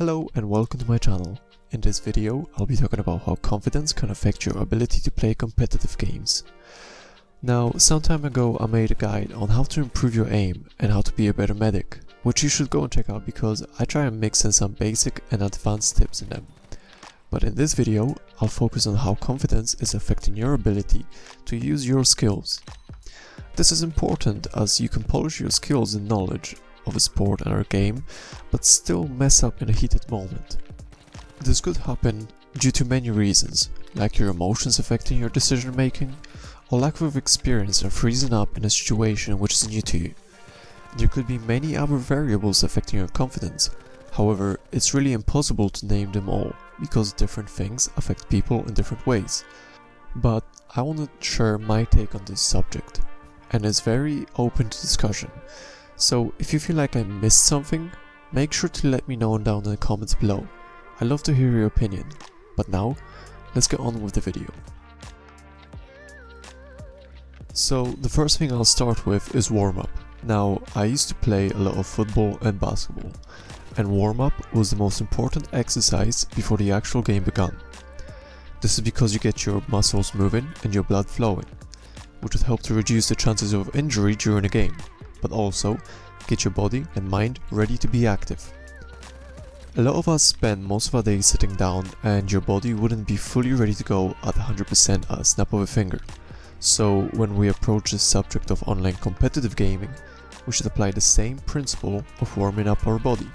Hello and welcome to my channel. In this video, I'll be talking about how confidence can affect your ability to play competitive games. Now, some time ago I made a guide on how to improve your aim and how to be a better medic, which you should go and check out because I try and mix in some basic and advanced tips in them. But in this video, I'll focus on how confidence is affecting your ability to use your skills. This is important as you can polish your skills and knowledge of a sport or a game, but still mess up in a heated moment. This could happen due to many reasons, like your emotions affecting your decision making, or lack of experience and freezing up in a situation which is new to you. There could be many other variables affecting your confidence, however, it's really impossible to name them all, because different things affect people in different ways. But I want to share my take on this subject, and it's very open to discussion. So if you feel like I missed something, make sure to let me know down in the comments below. I'd love to hear your opinion. But now, let's get on with the video. So the first thing I'll start with is warm-up. Now, I used to play a lot of football and basketball, and warm-up was the most important exercise before the actual game began. This is because you get your muscles moving and your blood flowing, which would help to reduce the chances of injury during a game, but also get your body and mind ready to be active. A lot of us spend most of our days sitting down and your body wouldn't be fully ready to go at 100% at a snap of a finger. So when we approach the subject of online competitive gaming, we should apply the same principle of warming up our body.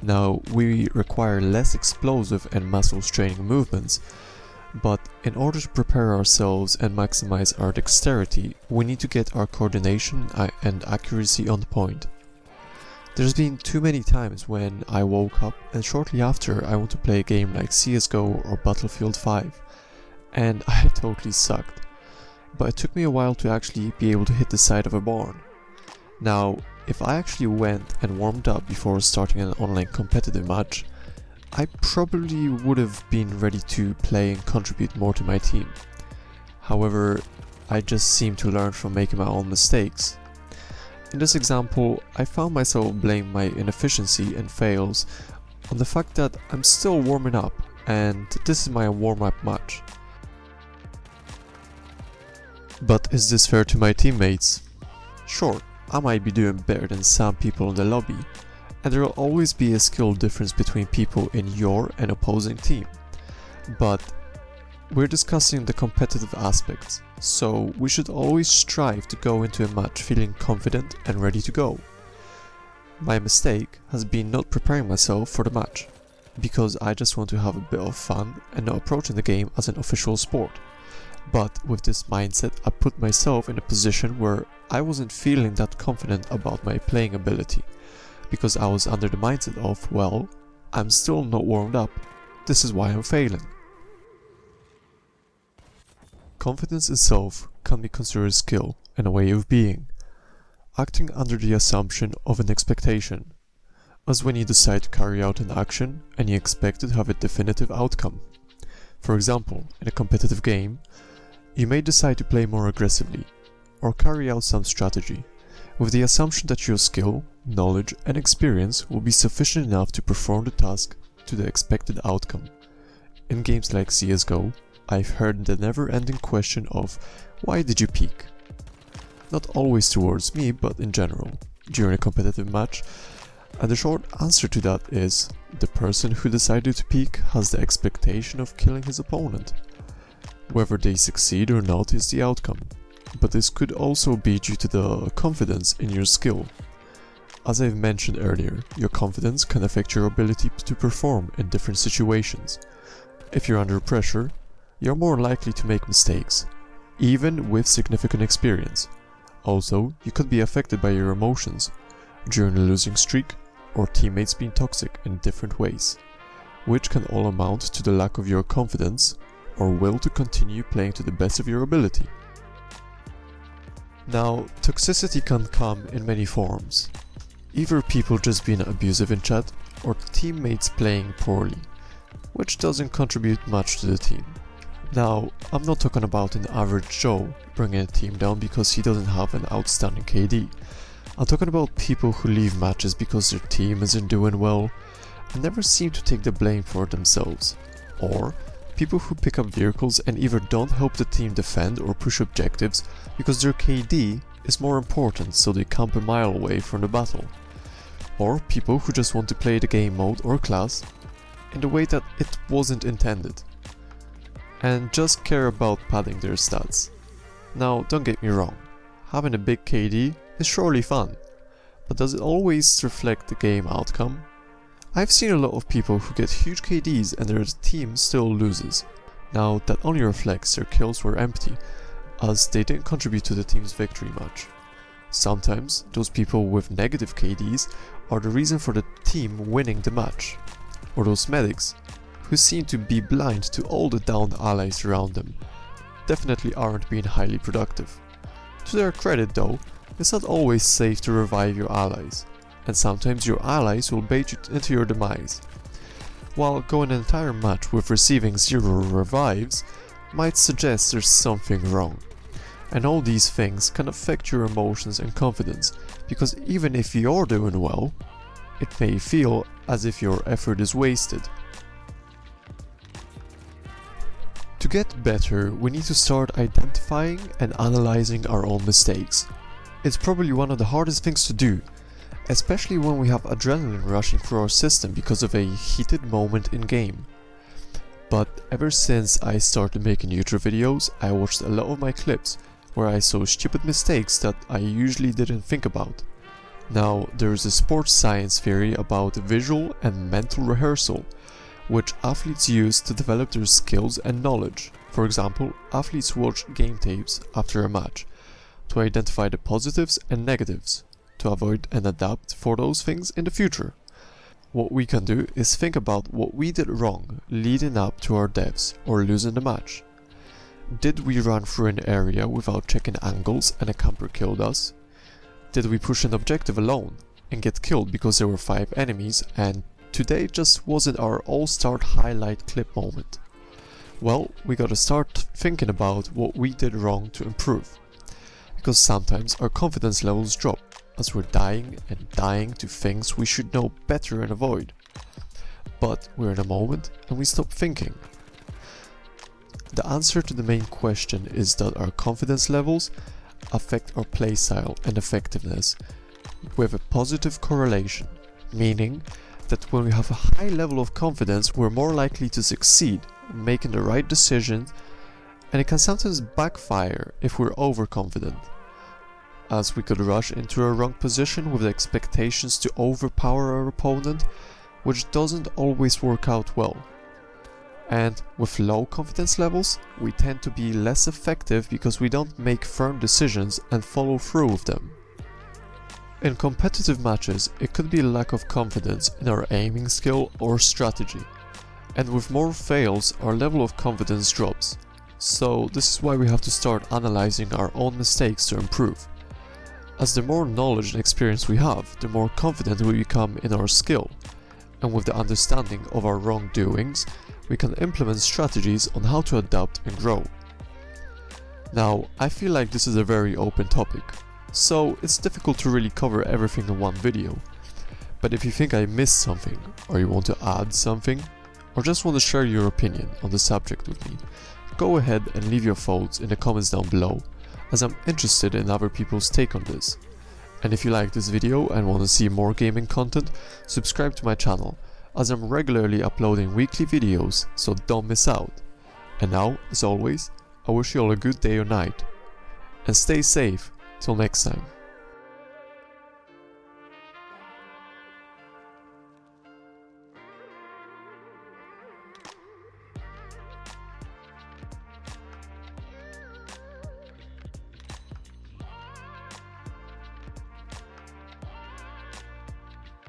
Now, we require less explosive and muscle straining movements, but in order to prepare ourselves and maximize our dexterity, we need to get our coordination and accuracy on point. There's been too many times when I woke up and shortly after I want to play a game like CSGO or Battlefield 5, and I totally sucked. But it took me a while to actually be able to hit the side of a barn. Now, if I actually went and warmed up before starting an online competitive match, I probably would have been ready to play and contribute more to my team. However, I just seem to learn from making my own mistakes. In this example, I found myself blaming my inefficiency and fails on the fact that I'm still warming up and this is my warm-up match. But is this fair to my teammates? Sure, I might be doing better than some people in the lobby, and there will always be a skill difference between people in your and opposing team. But we're discussing the competitive aspects, so we should always strive to go into a match feeling confident and ready to go. My mistake has been not preparing myself for the match, because I just want to have a bit of fun and not approaching the game as an official sport. But with this mindset, I put myself in a position where I wasn't feeling that confident about my playing ability, because I was under the mindset of, well, I'm still not warmed up, this is why I'm failing. Confidence itself can be considered a skill and a way of being, acting under the assumption of an expectation, as when you decide to carry out an action and you expect to have a definitive outcome. For example, in a competitive game, you may decide to play more aggressively, or carry out some strategy, with the assumption that your skill, knowledge and experience will be sufficient enough to perform the task to the expected outcome. In games like CSGO, I've heard the never-ending question of why did you peek? Not always towards me, but in general, during a competitive match, and the short answer to that is the person who decided to peek has the expectation of killing his opponent. Whether they succeed or not is the outcome, but this could also be due to the confidence in your skill. As I've mentioned earlier, your confidence can affect your ability to perform in different situations. If you're under pressure, you're more likely to make mistakes, even with significant experience. Also, you could be affected by your emotions during a losing streak or teammates being toxic in different ways, which can all amount to the lack of your confidence or will to continue playing to the best of your ability. Now, toxicity can come in many forms. Either people just being abusive in chat or teammates playing poorly, which doesn't contribute much to the team. Now, I'm not talking about an average Joe bringing a team down because he doesn't have an outstanding KD. I'm talking about people who leave matches because their team isn't doing well, never seem to take the blame for themselves, or people who pick up vehicles and either don't help the team defend or push objectives because their KD is more important, so they camp a mile away from the battle, or people who just want to play the game mode or class in the way that it wasn't intended, and just care about padding their stats. Now, don't get me wrong, having a big KD is surely fun, but does it always reflect the game outcome? I've seen a lot of people who get huge KDs and their team still loses. Now, that only reflects their kills were empty, as they didn't contribute to the team's victory much. Sometimes, those people with negative KDs are the reason for the team winning the match, or those medics who seem to be blind to all the downed allies around them definitely aren't being highly productive. To their credit though, it's not always safe to revive your allies, and sometimes your allies will bait you into your demise. While going an entire match with receiving 0 revives might suggest there's something wrong. And all these things can affect your emotions and confidence, because even if you're doing well, it may feel as if your effort is wasted. To get better, we need to start identifying and analyzing our own mistakes. It's probably one of the hardest things to do, especially when we have adrenaline rushing through our system because of a heated moment in game. But ever since I started making YouTube videos, I watched a lot of my clips where I saw stupid mistakes that I usually didn't think about. Now, there is a sports science theory about visual and mental rehearsal, which athletes use to develop their skills and knowledge. For example, athletes watch game tapes after a match to identify the positives and negatives, to avoid and adapt for those things in the future. What we can do is think about what we did wrong leading up to our deaths or losing the match. Did we run through an area without checking angles and a camper killed us? Did we push an objective alone and get killed because there were 5 enemies and today just wasn't our all-star highlight clip moment? Well, we gotta start thinking about what we did wrong to improve. Because sometimes our confidence levels drop as we're dying and dying to things we should know better and avoid. But we're in a moment and we stop thinking. The answer to the main question is that our confidence levels affect our playstyle and effectiveness with a positive correlation, meaning that when we have a high level of confidence, we're more likely to succeed in making the right decisions, and it can sometimes backfire if we're overconfident, as we could rush into a wrong position with expectations to overpower our opponent, which doesn't always work out well. And with low confidence levels, we tend to be less effective because we don't make firm decisions and follow through with them. In competitive matches, it could be a lack of confidence in our aiming skill or strategy, and with more fails, our level of confidence drops. So this is why we have to start analyzing our own mistakes to improve. As the more knowledge and experience we have, the more confident we become in our skill, and with the understanding of our wrongdoings, we can implement strategies on how to adapt and grow. Now, I feel like this is a very open topic, so it's difficult to really cover everything in one video. But if you think I missed something, or you want to add something, or just want to share your opinion on the subject with me, go ahead and leave your thoughts in the comments down below, as I'm interested in other people's take on this. And if you like this video and want to see more gaming content, subscribe to my channel, as I'm regularly uploading weekly videos, so don't miss out. And now, as always, I wish you all a good day or night. And stay safe, till next time.